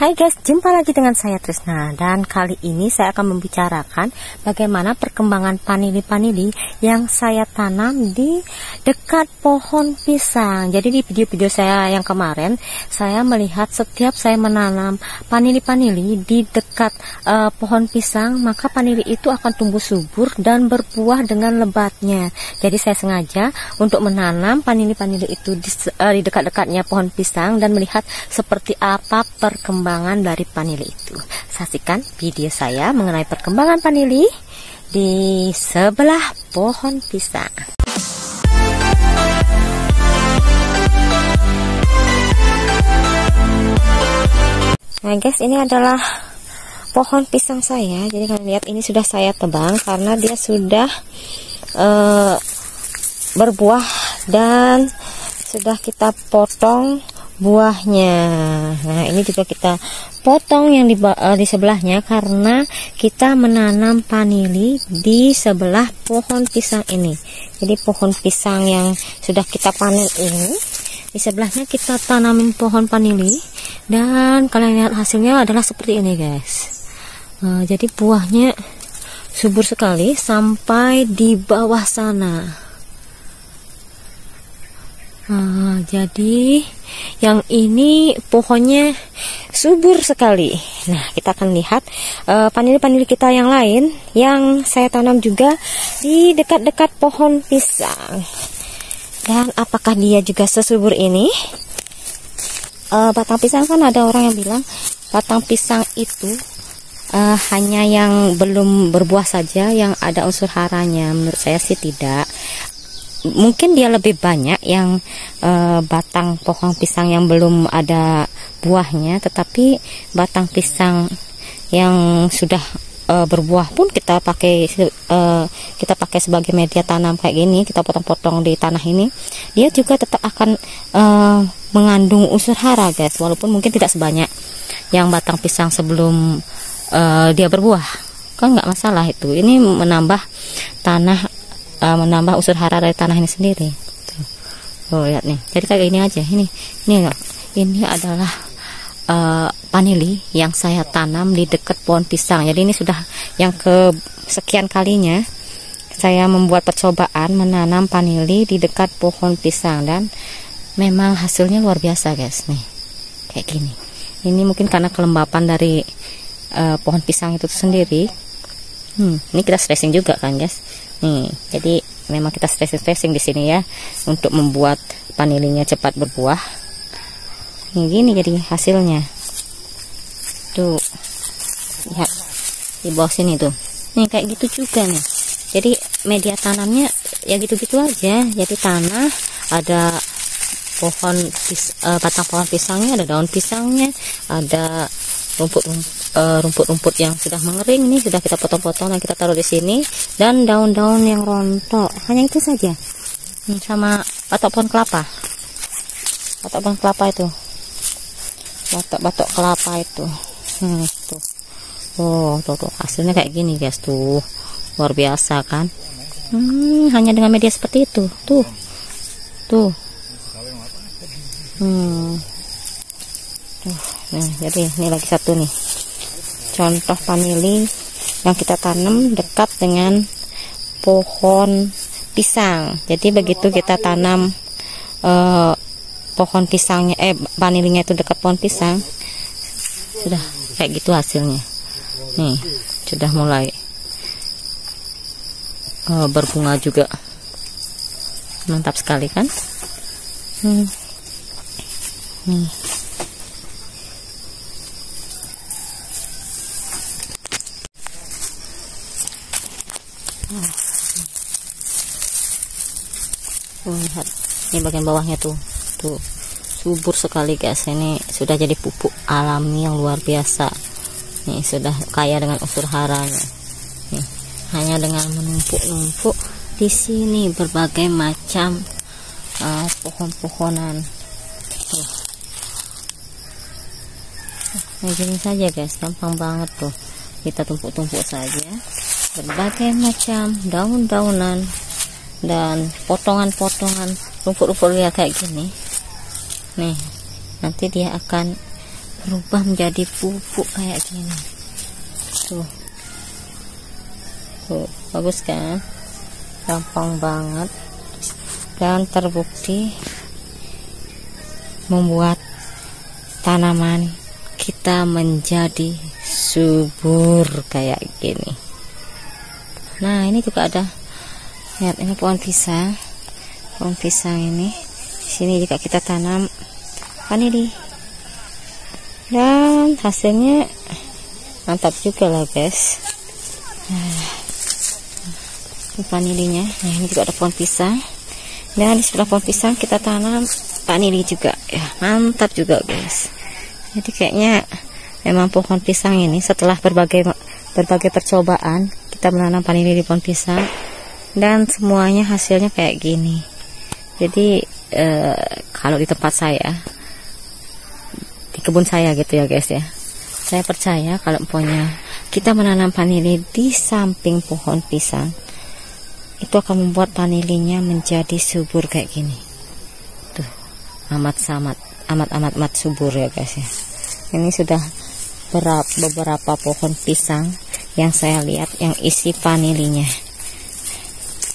Hai guys, jumpa lagi dengan saya Trisna, dan kali ini saya akan membicarakan bagaimana perkembangan panili-panili yang saya tanam di dekat pohon pisang. Jadi di video-video saya yang kemarin, saya melihat setiap saya menanam panili-panili di dekat pohon pisang, maka panili itu akan tumbuh subur dan berbuah dengan lebatnya. Jadi saya sengaja untuk menanam panili-panili itu di dekat-dekatnya pohon pisang dan melihat seperti apa perkembangan dari panili itu. Saksikan video saya mengenai perkembangan panili di sebelah pohon pisang. Nah guys, ini adalah pohon pisang saya. Jadi kalian lihat, ini sudah saya tebang karena dia sudah berbuah dan sudah kita potong buahnya. Nah ini juga kita potong yang di sebelahnya karena kita menanam panili di sebelah pohon pisang ini. Jadi pohon pisang yang sudah kita panen ini, di sebelahnya kita tanamin pohon panili, dan kalian lihat hasilnya adalah seperti ini guys. Nah, jadi buahnya subur sekali sampai di bawah sana. Nah, jadi yang ini pohonnya subur sekali. Nah, kita akan lihat panili-panili kita yang lain yang saya tanam juga di dekat-dekat pohon pisang. Dan apakah dia juga sesubur ini? Batang pisang kan ada orang yang bilang batang pisang itu hanya yang belum berbuah saja yang ada unsur haranya. Menurut saya sih tidak. Mungkin dia lebih banyak yang batang pohon pisang yang belum ada buahnya, tetapi batang pisang yang sudah berbuah pun kita pakai sebagai media tanam kayak gini. Kita potong-potong di tanah ini, dia juga tetap akan mengandung unsur hara guys, walaupun mungkin tidak sebanyak yang batang pisang sebelum dia berbuah, kan nggak masalah itu. Ini menambah tanah, menambah unsur hara dari tanah ini sendiri. Tuh, lihat nih. Jadi kayak gini aja. Ini adalah panili yang saya tanam di dekat pohon pisang. Jadi ini sudah yang kesekian kalinya saya membuat percobaan menanam panili di dekat pohon pisang, dan memang hasilnya luar biasa guys. Nih kayak gini. Ini mungkin karena kelembapan dari pohon pisang itu sendiri. Ini kita stressing juga kan guys. Nih, jadi memang kita stressing di sini ya untuk membuat panilinya cepat berbuah. Ini gini jadi hasilnya. Tuh, lihat di bawah sini tuh. Nih kayak gitu juga nih. Jadi media tanamnya ya gitu-gitu aja. Jadi tanah, ada batang pohon pisangnya, ada daun pisangnya, ada rumput-rumput yang sudah mengering. Ini sudah kita potong-potong dan kita taruh di sini, dan daun-daun yang rontok, hanya itu saja. Sama batok pohon kelapa, itu batok kelapa itu. Tuh hasilnya kayak gini guys. Tuh luar biasa kan. Hanya dengan media seperti itu. Tuh. Nah, jadi ini lagi satu nih contoh panili yang kita tanam dekat dengan pohon pisang. Jadi begitu kita tanam pohon pisangnya, panilinya itu dekat pohon pisang, sudah kayak gitu hasilnya. Nih sudah mulai berbunga juga, mantap sekali kan. Nih. Lihat ini bagian bawahnya tuh subur sekali guys. Ini sudah jadi pupuk alami yang luar biasa. Nih sudah kaya dengan unsur haranya. Nih, hanya dengan menumpuk-numpuk di sini berbagai macam pohon-pohonan. Nah gini saja guys, gampang banget tuh. Kita tumpuk-tumpuk saja berbagai macam daun-daunan dan potongan-potongan rumput-rumput liar kayak gini. Nih nanti dia akan berubah menjadi pupuk kayak gini. Tuh, bagus kan? Gampang banget dan terbukti membuat tanaman kita menjadi subur kayak gini. Nah, ini juga ada, lihat ini pohon pisang. Pohon pisang ini di sini juga kita tanam vanili dan hasilnya mantap juga lah guys. Ini vanilinya. Nah, ini juga ada pohon pisang dan di sebelah pohon pisang kita tanam vanili juga ya, mantap juga guys. Jadi kayaknya memang pohon pisang ini setelah berbagai percobaan kita menanam vanili di pohon pisang dan semuanya hasilnya kayak gini. Jadi kalau di tempat saya, di kebun saya gitu ya guys ya, saya percaya kalau umpamanya kita menanam vanili di samping pohon pisang, itu akan membuat vanilinya menjadi subur kayak gini. Tuh, amat subur ya guys ya. Ini sudah beberapa pohon pisang yang saya lihat yang isi vanilinya.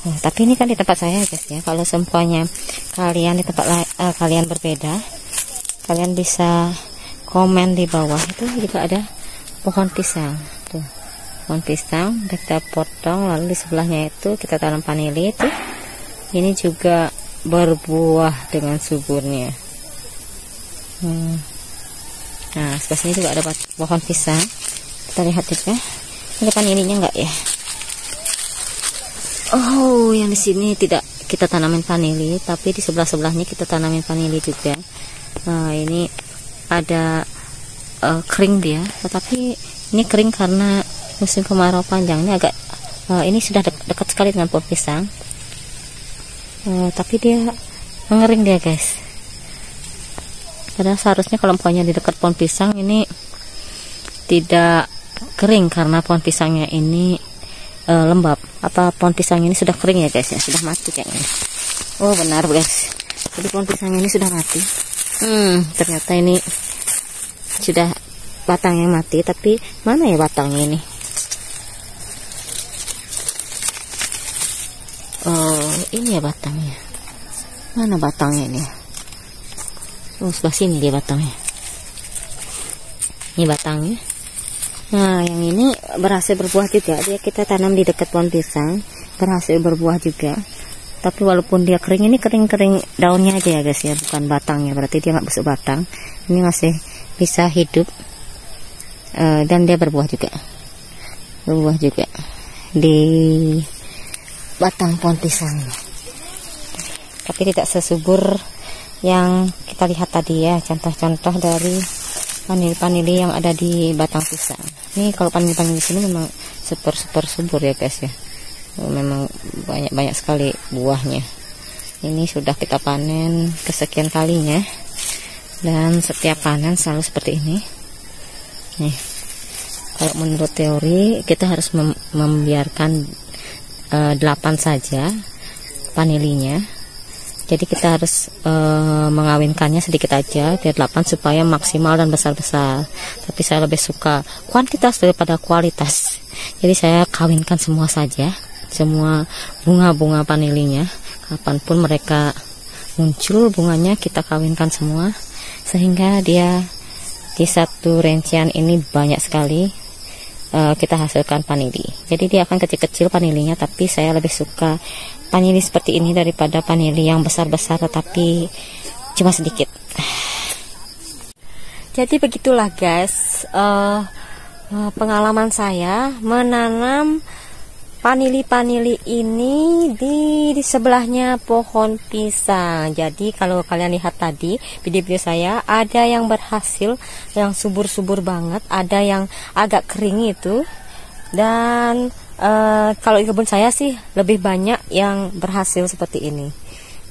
Tapi ini kan di tempat saya guys ya. Kalau sempurna kalian di tempat kalian berbeda, kalian bisa komen di bawah. Itu juga ada pohon pisang. Tuh, pohon pisang kita potong, lalu di sebelahnya itu kita tanam vanili. Tuh, ini juga berbuah dengan suburnya. Nah, sebelah sini juga ada pohon pisang. Kita lihat juga. Ini vanilinya enggak ya? Oh, yang di sini tidak kita tanamin vanili, tapi di sebelah-sebelahnya kita tanamin vanili juga. Nah, ini ada kering dia, tetapi ini kering karena musim kemarau panjang. Ini agak ini sudah dekat sekali dengan pohon pisang. Tapi dia mengering dia guys. Padahal seharusnya kalau umpamanya di dekat pohon pisang ini tidak kering karena pohon pisangnya ini lembab. Apa pohon pisang ini sudah kering ya guys ya, sudah mati kayaknya. Oh benar guys, jadi pohon pisang ini sudah mati. Ternyata ini sudah batangnya mati, tapi mana ya batangnya ini? Oh ini ya batangnya, mana batangnya ini? Oh sebelah sini dia batangnya, ini batangnya. Nah, yang ini berhasil berbuah juga. Dia kita tanam di dekat pohon pisang, berhasil berbuah juga. Tapi walaupun dia kering, ini kering-kering daunnya aja ya guys ya, bukan batangnya. Berarti dia nggak busuk batang. Ini masih bisa hidup dan dia berbuah juga. Berbuah juga di batang pohon pisang. Tapi tidak sesubur yang kita lihat tadi ya, contoh-contoh dari vanili yang ada di batang pisang. Ini kalau vanili di sini memang super subur ya guys ya. Memang banyak sekali buahnya. Ini sudah kita panen kesekian kalinya, dan setiap panen selalu seperti ini. Nih, kalau menurut teori kita harus membiarkan 8 saja vanilinya. Jadi kita harus mengawinkannya sedikit aja biar 8 supaya maksimal dan besar-besar. Tapi saya lebih suka kuantitas daripada kualitas. Jadi saya kawinkan semua saja, semua bunga-bunga vanilinya. Kapanpun mereka muncul bunganya kita kawinkan semua, sehingga dia di satu rincian ini banyak sekali kita hasilkan vanili. Jadi dia akan kecil-kecil vanilinya, tapi saya lebih suka vanili seperti ini daripada vanili yang besar-besar tetapi cuma sedikit. Jadi begitulah guys, pengalaman saya menanam vanili ini di sebelahnya pohon pisang. Jadi kalau kalian lihat tadi video-video saya, ada yang berhasil yang subur-subur banget, ada yang agak kering itu, dan kalau di kebun saya sih lebih banyak yang berhasil seperti ini.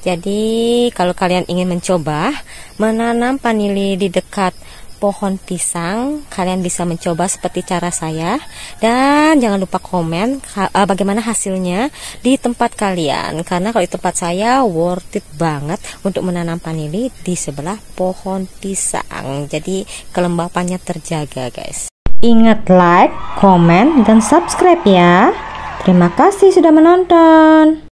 Jadi kalau kalian ingin mencoba menanam vanili di dekat pohon pisang, kalian bisa mencoba seperti cara saya. Dan jangan lupa komen bagaimana hasilnya di tempat kalian, karena kalau di tempat saya worth it banget untuk menanam vanili di sebelah pohon pisang. Jadi kelembapannya terjaga, guys. Ingat like, komen, dan subscribe ya. Terima kasih sudah menonton.